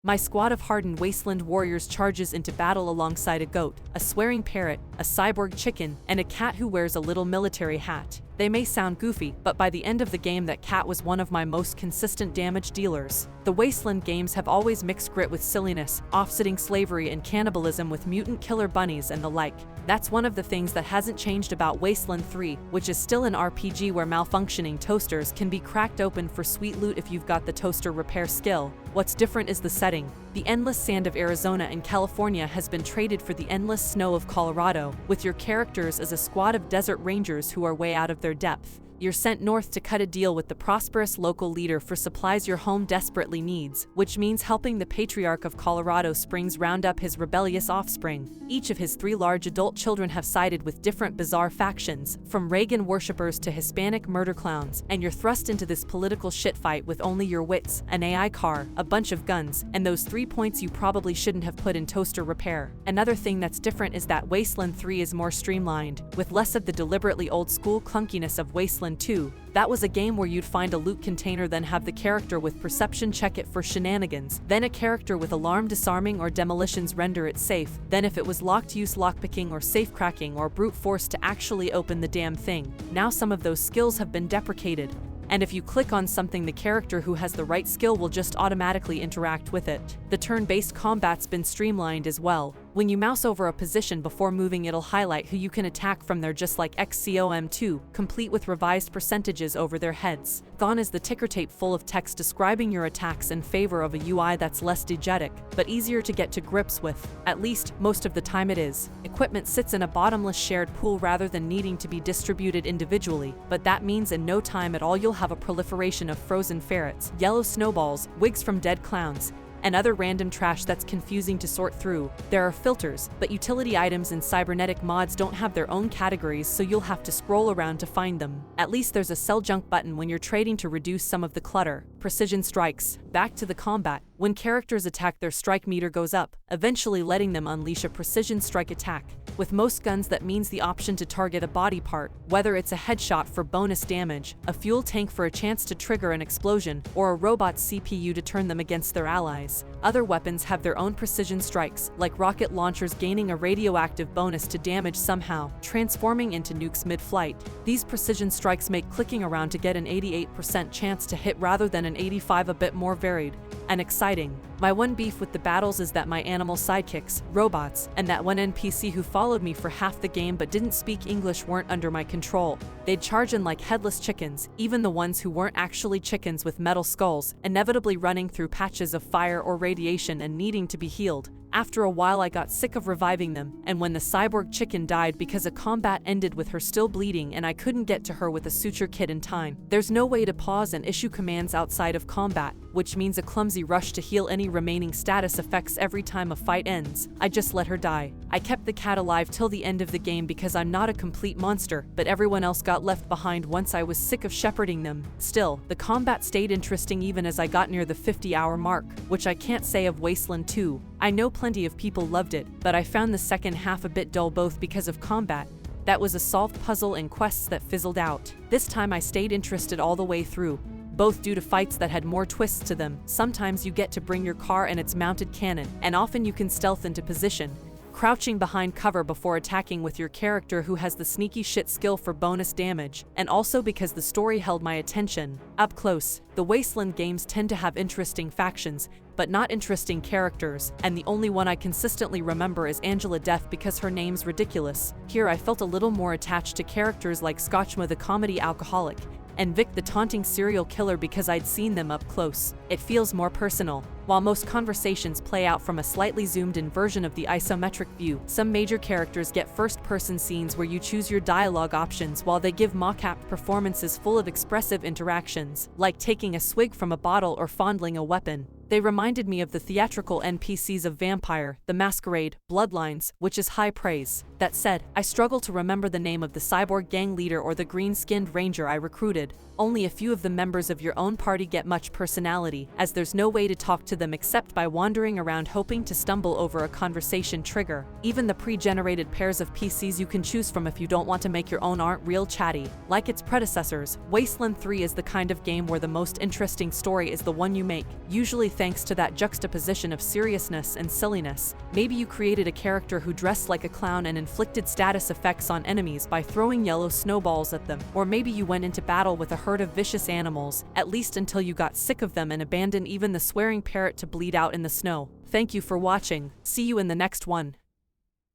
My squad of hardened wasteland warriors charges into battle alongside a goat, a swearing parrot, a cyborg chicken, and a cat who wears a little military hat. They may sound goofy, but by the end of the game that cat was one of my most consistent damage dealers. The Wasteland games have always mixed grit with silliness, offsetting slavery and cannibalism with mutant killer bunnies and the like. That's one of the things that hasn't changed about Wasteland 3, which is still an RPG where malfunctioning toasters can be cracked open for sweet loot if you've got the toaster repair skill. What's different is the setting. The endless sand of Arizona and California has been traded for the endless snow of Colorado, with your characters as a squad of desert rangers who are way out of their depth. You're sent north to cut a deal with the prosperous local leader for supplies your home desperately needs, which means helping the patriarch of Colorado Springs round up his rebellious offspring. Each of his 3 large adult children have sided with different bizarre factions, from Reagan worshippers to Hispanic murder clowns, and you're thrust into this political shitfight with only your wits, an AI car, a bunch of guns, and those 3 points you probably shouldn't have put in toaster repair. Another thing that's different is that Wasteland 3 is more streamlined, with less of the deliberately old-school clunkiness of Wasteland 2. That was a game where you'd find a loot container, then have the character with perception check it for shenanigans, then a character with alarm disarming or demolitions render it safe, then if it was locked, use lockpicking or safe cracking or brute force to actually open the damn thing. Now some of those skills have been deprecated, and if you click on something, the character who has the right skill will just automatically interact with it. The turn-based combat's been streamlined as well. When you mouse over a position before moving, it'll highlight who you can attack from there, just like XCOM2, complete with revised percentages over their heads. Gone is the ticker tape full of text describing your attacks in favor of a UI that's less diegetic, but easier to get to grips with. At least, most of the time it is. Equipment sits in a bottomless shared pool rather than needing to be distributed individually, but that means in no time at all you'll have a proliferation of frozen ferrets, yellow snowballs, wigs from dead clowns, and other random trash that's confusing to sort through. There are filters, but utility items in cybernetic mods don't have their own categories, so you'll have to scroll around to find them. At least there's a sell junk button when you're trading to reduce some of the clutter. Precision strikes. Back to the combat. When characters attack, their strike meter goes up, eventually letting them unleash a precision strike attack. With most guns, that means the option to target a body part, whether it's a headshot for bonus damage, a fuel tank for a chance to trigger an explosion, or a robot's CPU to turn them against their allies. Other weapons have their own precision strikes, like rocket launchers gaining a radioactive bonus to damage somehow, transforming into nukes mid-flight. These precision strikes make clicking around to get an 88% chance to hit rather than an 85%, a bit more varied and exciting. My one beef with the battles is that my animal sidekicks, robots, and that one NPC who followed me for half the game but didn't speak English weren't under my control. They'd charge in like headless chickens, even the ones who weren't actually chickens with metal skulls, inevitably running through patches of fire or radiation and needing to be healed. After a while I got sick of reviving them, and when the cyborg chicken died because a combat ended with her still bleeding and I couldn't get to her with a suture kit in time, there's no way to pause and issue commands outside of combat, which means a clumsy rush to heal any remaining status effects every time a fight ends. I just let her die. I kept the cat alive till the end of the game because I'm not a complete monster, but everyone else got left behind once I was sick of shepherding them. Still, the combat stayed interesting even as I got near the 50-hour mark, which I can't say of Wasteland 2. I know plenty of people loved it, but I found the second half a bit dull, both because of combat that was a solved puzzle and quests that fizzled out. This time I stayed interested all the way through, both due to fights that had more twists to them. Sometimes you get to bring your car and its mounted cannon, and often you can stealth into position, crouching behind cover before attacking with your character who has the sneaky shit skill for bonus damage, and also because the story held my attention. Up close, the Wasteland games tend to have interesting factions, but not interesting characters, and the only one I consistently remember is Angela Death because her name's ridiculous. Here I felt a little more attached to characters like Scotchma the comedy alcoholic, and Vic the taunting serial killer because I'd seen them up close. It feels more personal. While most conversations play out from a slightly zoomed-in version of the isometric view, some major characters get first-person scenes where you choose your dialogue options while they give mock-apt performances full of expressive interactions, like taking a swig from a bottle or fondling a weapon. They reminded me of the theatrical NPCs of Vampire, The Masquerade, Bloodlines, which is high praise. That said, I struggle to remember the name of the cyborg gang leader or the green-skinned ranger I recruited. Only a few of the members of your own party get much personality, as there's no way to talk to them except by wandering around hoping to stumble over a conversation trigger. Even the pre-generated pairs of PCs you can choose from if you don't want to make your own aren't real chatty. Like its predecessors, Wasteland 3 is the kind of game where the most interesting story is the one you make. Usually thanks to that juxtaposition of seriousness and silliness. Maybe you created a character who dressed like a clown and inflicted status effects on enemies by throwing yellow snowballs at them. Or maybe you went into battle with a herd of vicious animals, at least until you got sick of them and abandoned even the swearing parrot to bleed out in the snow. Thank you for watching. See you in the next one.